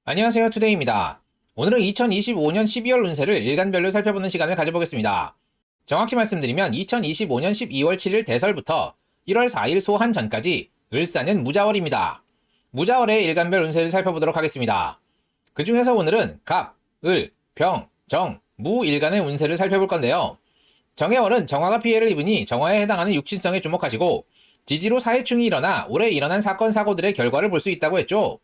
안녕하세요, 투데이입니다. 오늘은 2025년 12월 운세를 일간별로 살펴보는 시간을 가져보겠습니다. 정확히 말씀드리면 2025년 12월 7일 대설부터 1월 4일 소한 전까지 을사년 무자월입니다. 무자월의 일간별 운세를 살펴보도록 하겠습니다. 그 중에서 오늘은 갑, 을, 병, 정, 무 일간의 운세를 살펴볼 건데요. 정해월은 정화가 피해를 입으니 정화에 해당하는 육신성에 주목하시고 지지로 사해충이 일어나 올해 일어난 사건 사고들의 결과를 볼 수 있다고 했죠.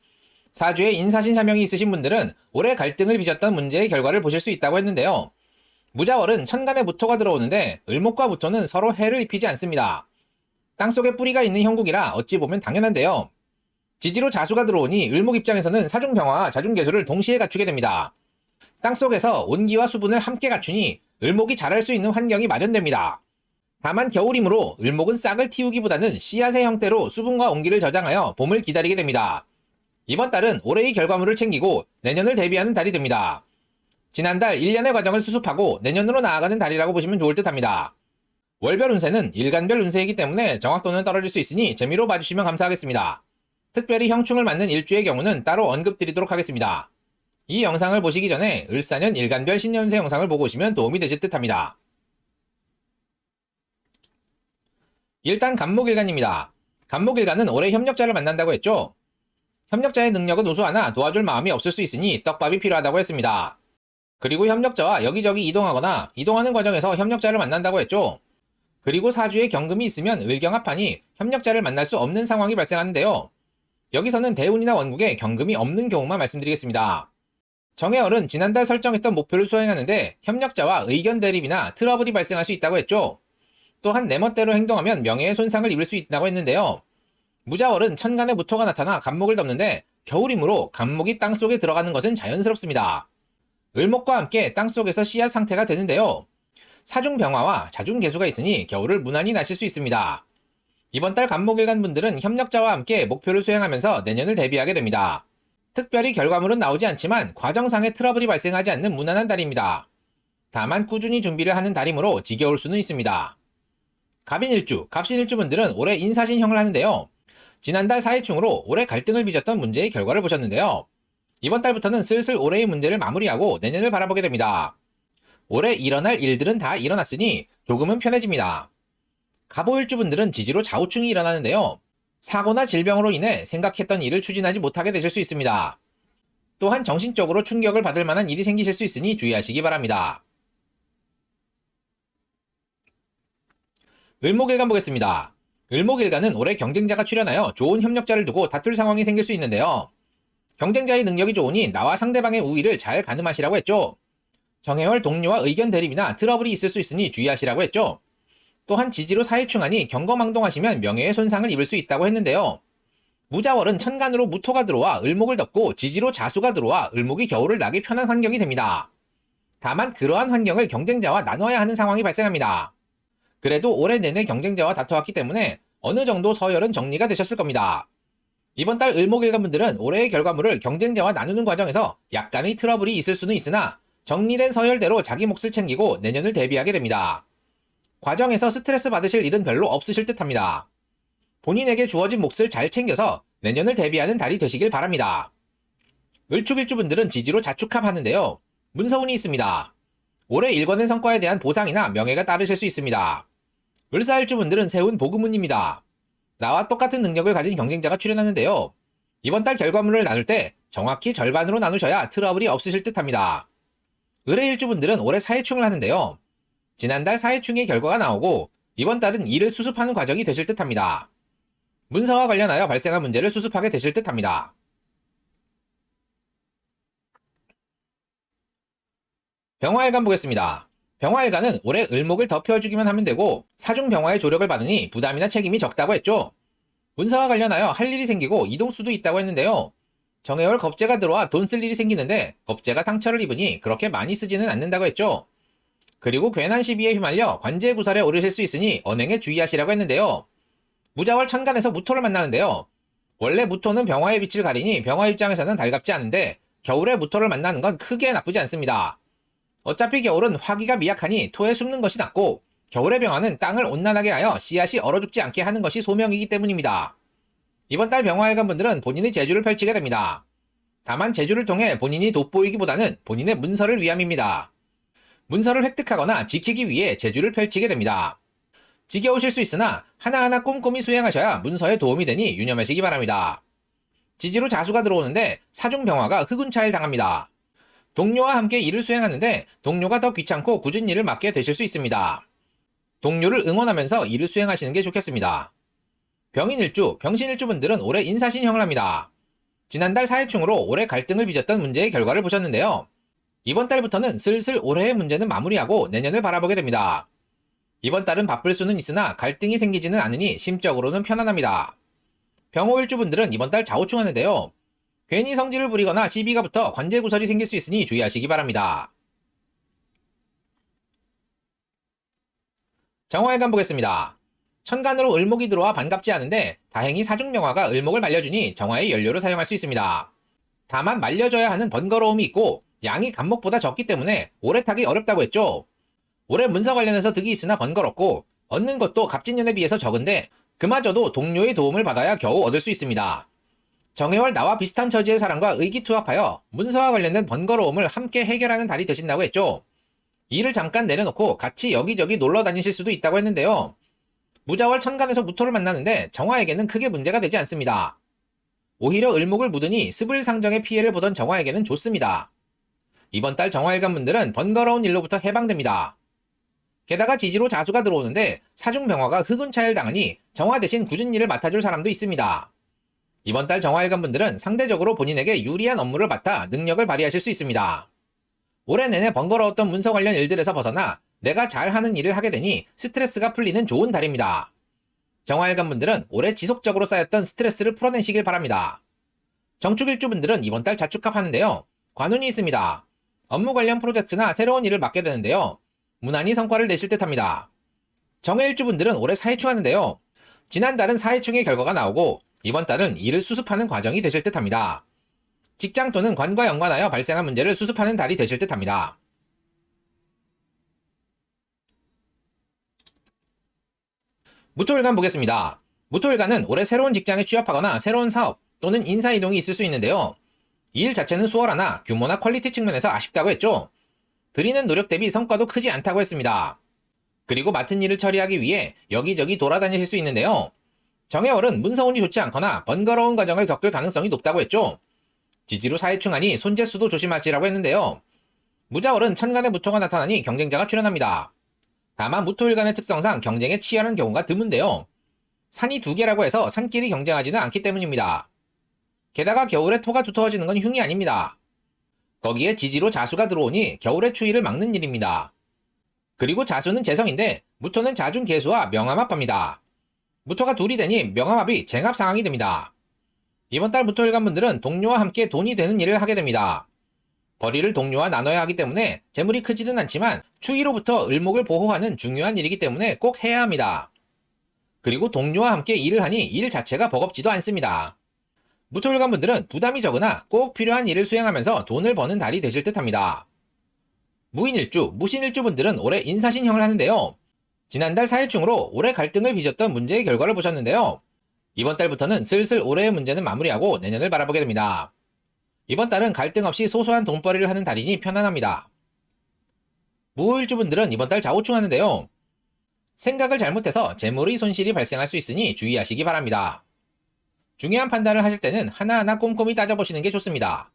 사주에 인사신 사명이 있으신 분들은 올해 갈등을 빚었던 문제의 결과를 보실 수 있다고 했는데요. 무자월은 천간에 무토가 들어오는데 을목과 무토는 서로 해를 입히지 않습니다. 땅속에 뿌리가 있는 형국이라 어찌 보면 당연한데요. 지지로 자수가 들어오니 을목 입장에서는 사중병화와 자중개수를 동시에 갖추게 됩니다. 땅속에서 온기와 수분을 함께 갖추니 을목이 자랄 수 있는 환경이 마련됩니다. 다만 겨울이므로 을목은 싹을 틔우기보다는 씨앗의 형태로 수분과 온기를 저장하여 봄을 기다리게 됩니다. 이번 달은 올해의 결과물을 챙기고 내년을 대비하는 달이 됩니다. 지난달 1년의 과정을 수습하고 내년으로 나아가는 달이라고 보시면 좋을 듯 합니다. 월별 운세는 일간별 운세이기 때문에 정확도는 떨어질 수 있으니 재미로 봐주시면 감사하겠습니다. 특별히 형충을 맞는 일주의 경우는 따로 언급드리도록 하겠습니다. 이 영상을 보시기 전에 을사년 일간별 신년운세 영상을 보고 오시면 도움이 되실 듯 합니다. 일단 간목일간입니다. 간목일간은 올해 협력자를 만난다고 했죠. 협력자의 능력은 우수하나 도와줄 마음이 없을 수 있으니 떡밥이 필요하다고 했습니다. 그리고 협력자와 여기저기 이동하거나 이동하는 과정에서 협력자를 만난다고 했죠. 그리고 사주에 경금이 있으면 을경합하니 협력자를 만날 수 없는 상황이 발생하는데요. 여기서는 대운이나 원국에 경금이 없는 경우만 말씀드리겠습니다. 정해월은 지난달 설정했던 목표를 수행하는데 협력자와 의견 대립이나 트러블이 발생할 수 있다고 했죠. 또한 내 멋대로 행동하면 명예에 손상을 입을 수 있다고 했는데요. 무자월은 천간에 무토가 나타나 간목을 덮는데 겨울이므로 간목이 땅속에 들어가는 것은 자연스럽습니다. 을목과 함께 땅속에서 씨앗 상태가 되는데요. 사중병화와 자중개수가 있으니 겨울을 무난히 나실 수 있습니다. 이번 달 간목일간 분들은 협력자와 함께 목표를 수행하면서 내년을 대비하게 됩니다. 특별히 결과물은 나오지 않지만 과정상의 트러블이 발생하지 않는 무난한 달입니다. 다만 꾸준히 준비를 하는 달이므로 지겨울 수는 있습니다. 갑인일주, 갑신일주 분들은 올해 인사신형을 하는데요. 지난달 사해충으로 올해 갈등을 빚었던 문제의 결과를 보셨는데요. 이번 달부터는 슬슬 올해의 문제를 마무리하고 내년을 바라보게 됩니다. 올해 일어날 일들은 다 일어났으니 조금은 편해집니다. 갑오일주분들은 지지로 좌우충이 일어나는데요. 사고나 질병으로 인해 생각했던 일을 추진하지 못하게 되실 수 있습니다. 또한 정신적으로 충격을 받을 만한 일이 생기실 수 있으니 주의하시기 바랍니다. 을목일간 보겠습니다. 을목일간은 올해 경쟁자가 출현하여 좋은 협력자를 두고 다툴 상황이 생길 수 있는데요. 경쟁자의 능력이 좋으니 나와 상대방의 우위를 잘 가늠하시라고 했죠. 정해월 동료와 의견 대립이나 트러블이 있을 수 있으니 주의하시라고 했죠. 또한 지지로 사해충하니 경거망동하시면 명예에 손상을 입을 수 있다고 했는데요. 무자월은 천간으로 무토가 들어와 을목을 덮고 지지로 자수가 들어와 을목이 겨울을 나기 편한 환경이 됩니다. 다만 그러한 환경을 경쟁자와 나눠야 하는 상황이 발생합니다. 그래도 올해 내내 경쟁자와 다투었기 때문에 어느 정도 서열은 정리가 되셨을 겁니다. 이번 달 을목일간 분들은 올해의 결과물을 경쟁자와 나누는 과정에서 약간의 트러블이 있을 수는 있으나 정리된 서열대로 자기 몫을 챙기고 내년을 대비하게 됩니다. 과정에서 스트레스 받으실 일은 별로 없으실 듯 합니다. 본인에게 주어진 몫을 잘 챙겨서 내년을 대비하는 달이 되시길 바랍니다. 을축일주 분들은 지지로 자축합하는데요. 문서운이 있습니다. 올해 일궈낸 성과에 대한 보상이나 명예가 따르실 수 있습니다. 을사일주 분들은 세운 복음운입니다. 나와 똑같은 능력을 가진 경쟁자가 출현하는데요. 이번 달 결과물을 나눌 때 정확히 절반으로 나누셔야 트러블이 없으실 듯 합니다. 을해일주 분들은 올해 사해충을 하는데요. 지난달 사해충의 결과가 나오고 이번 달은 이를 수습하는 과정이 되실 듯 합니다. 문서와 관련하여 발생한 문제를 수습하게 되실 듯 합니다. 병화일간 보겠습니다. 병화일간은 올해 을목을 덮여주기만 하면 되고 사중병화의 조력을 받으니 부담이나 책임이 적다고 했죠. 문서와 관련하여 할 일이 생기고 이동수도 있다고 했는데요. 정해월 겁재가 들어와 돈 쓸 일이 생기는데 겁재가 상처를 입으니 그렇게 많이 쓰지는 않는다고 했죠. 그리고 괜한 시비에 휘말려 관제구설에 오르실 수 있으니 언행에 주의하시라고 했는데요. 무자월 천간에서 무토를 만나는데요. 원래 무토는 병화의 빛을 가리니 병화 입장에서는 달갑지 않은데 겨울에 무토를 만나는 건 크게 나쁘지 않습니다. 어차피 겨울은 화기가 미약하니 토에 숨는 것이 낫고 겨울의 병화는 땅을 온난하게 하여 씨앗이 얼어 죽지 않게 하는 것이 소명이기 때문입니다. 이번 달 병화일간 분들은 본인의 재주를 펼치게 됩니다. 다만 재주를 통해 본인이 돋보이기보다는 본인의 문서를 위함입니다. 문서를 획득하거나 지키기 위해 재주를 펼치게 됩니다. 지겨우실 수 있으나 하나하나 꼼꼼히 수행하셔야 문서에 도움이 되니 유념하시기 바랍니다. 지지로 자수가 들어오는데 사중병화가 흑운차일 당합니다. 동료와 함께 일을 수행하는데 동료가 더 귀찮고 굳은 일을 맡게 되실 수 있습니다. 동료를 응원하면서 일을 수행하시는 게 좋겠습니다. 병인일주, 병신일주 분들은 올해 인사신형을 합니다. 지난달 사해충으로 올해 갈등을 빚었던 문제의 결과를 보셨는데요. 이번 달부터는 슬슬 올해의 문제는 마무리하고 내년을 바라보게 됩니다. 이번 달은 바쁠 수는 있으나 갈등이 생기지는 않으니 심적으로는 편안합니다. 병호일주 분들은 이번 달 좌우충하는데요. 괜히 성질을 부리거나 시비가 붙어 관제구설이 생길 수 있으니 주의하시기 바랍니다. 정화일간 보겠습니다. 천간으로 을목이 들어와 반갑지 않은데 다행히 사중명화가 을목을 말려주니 정화의 연료로 사용할 수 있습니다. 다만 말려줘야 하는 번거로움이 있고 양이 간목보다 적기 때문에 오래 타기 어렵다고 했죠. 올해 문서 관련해서 득이 있으나 번거롭고 얻는 것도 갑진년에 비해서 적은데 그마저도 동료의 도움을 받아야 겨우 얻을 수 있습니다. 정해월 나와 비슷한 처지의 사람과 의기투합하여 문서와 관련된 번거로움을 함께 해결하는 달이 되신다고 했죠. 일을 잠깐 내려놓고 같이 여기저기 놀러 다니실 수도 있다고 했는데요. 무자월 천간에서 무토를 만나는데 정화에게는 크게 문제가 되지 않습니다. 오히려 을목을 묻으니 스불상정의 피해를 보던 정화에게는 좋습니다. 이번 달 정화일간 분들은 번거로운 일로부터 해방됩니다. 게다가 지지로 자수가 들어오는데 사중병화가 흑운차일 당하니 정화 대신 굳은 일을 맡아줄 사람도 있습니다. 이번 달 정화일간 분들은 상대적으로 본인에게 유리한 업무를 맡아 능력을 발휘하실 수 있습니다. 올해 내내 번거로웠던 문서 관련 일들에서 벗어나 내가 잘하는 일을 하게 되니 스트레스가 풀리는 좋은 달입니다. 정화일간 분들은 올해 지속적으로 쌓였던 스트레스를 풀어내시길 바랍니다. 정축일주 분들은 이번 달 자축합 하는데요. 관운이 있습니다. 업무 관련 프로젝트나 새로운 일을 맡게 되는데요. 무난히 성과를 내실 듯합니다. 정해일주 분들은 올해 사해충 하는데요. 지난달은 사해충의 결과가 나오고 이번 달은 이를 수습하는 과정이 되실 듯합니다. 직장 또는 관과 연관하여 발생한 문제를 수습하는 달이 되실 듯합니다. 무토일간 보겠습니다. 무토일간은 올해 새로운 직장에 취업하거나 새로운 사업 또는 인사이동이 있을 수 있는데요. 이 일 자체는 수월하나 규모나 퀄리티 측면에서 아쉽다고 했죠. 드리는 노력 대비 성과도 크지 않다고 했습니다. 그리고 맡은 일을 처리하기 위해 여기저기 돌아다니실 수 있는데요. 정해월은 문서운이 좋지 않거나 번거로운 과정을 겪을 가능성이 높다고 했죠. 지지로 사해충하니 손재수도 조심하시라고 했는데요. 무자월은 천간에 무토가 나타나니 경쟁자가 출현합니다. 다만 무토일간의 특성상 경쟁에 치열한 경우가 드문데요. 산이 두 개라고 해서 산끼리 경쟁하지는 않기 때문입니다. 게다가 겨울에 토가 두터워지는 건 흉이 아닙니다. 거기에 지지로 자수가 들어오니 겨울의 추위를 막는 일입니다. 그리고 자수는 재성인데 무토는 자중 개수와 명암합합니다. 무토가 둘이 되니 명암합이 쟁합 상황이 됩니다. 이번 달 무토일간 분들은 동료와 함께 돈이 되는 일을 하게 됩니다. 벌이를 동료와 나눠야 하기 때문에 재물이 크지는 않지만 추위로부터 을목을 보호하는 중요한 일이기 때문에 꼭 해야 합니다. 그리고 동료와 함께 일을 하니 일 자체가 버겁지도 않습니다. 무토일간 분들은 부담이 적으나 꼭 필요한 일을 수행하면서 돈을 버는 달이 되실 듯합니다. 무인일주, 무신일주 분들은 올해 인사신형을 하는데요. 지난달 사해충으로 올해 갈등을 빚었던 문제의 결과를 보셨는데요. 이번 달부터는 슬슬 올해의 문제는 마무리하고 내년을 바라보게 됩니다. 이번 달은 갈등 없이 소소한 돈벌이를 하는 달이니 편안합니다. 무호일주 분들은 이번 달 좌우충하는데요. 생각을 잘못해서 재물의 손실이 발생할 수 있으니 주의하시기 바랍니다. 중요한 판단을 하실 때는 하나하나 꼼꼼히 따져보시는 게 좋습니다.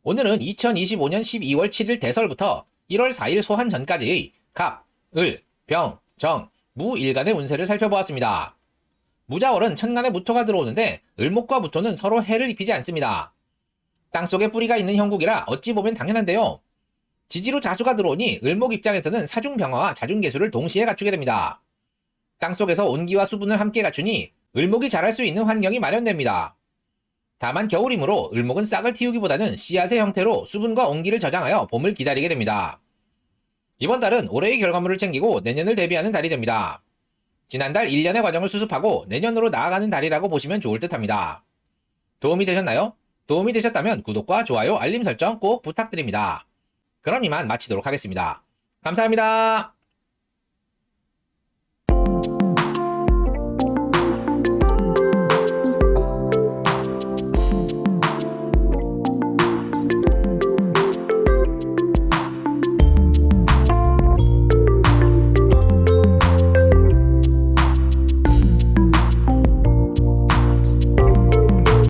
오늘은 2025년 12월 7일 대설부터 1월 4일 소환 전까지의 갑, 을, 병, 정, 무 일간의 운세를 살펴보았습니다. 무자월은 천간에 무토가 들어오는데 을목과 무토는 서로 해를 입히지 않습니다. 땅속에 뿌리가 있는 형국이라 어찌 보면 당연한데요. 지지로 자수가 들어오니 을목 입장에서는 사중병화와 자중개수를 동시에 갖추게 됩니다. 땅속에서 온기와 수분을 함께 갖추니 을목이 자랄 수 있는 환경이 마련됩니다. 다만 겨울이므로 을목은 싹을 틔우기보다는 씨앗의 형태로 수분과 온기를 저장하여 봄을 기다리게 됩니다. 이번 달은 올해의 결과물을 챙기고 내년을 대비하는 달이 됩니다. 지난달 1년의 과정을 수습하고 내년으로 나아가는 달이라고 보시면 좋을 듯합니다. 도움이 되셨나요? 도움이 되셨다면 구독과 좋아요, 알림 설정 꼭 부탁드립니다. 그럼 이만 마치도록 하겠습니다. 감사합니다.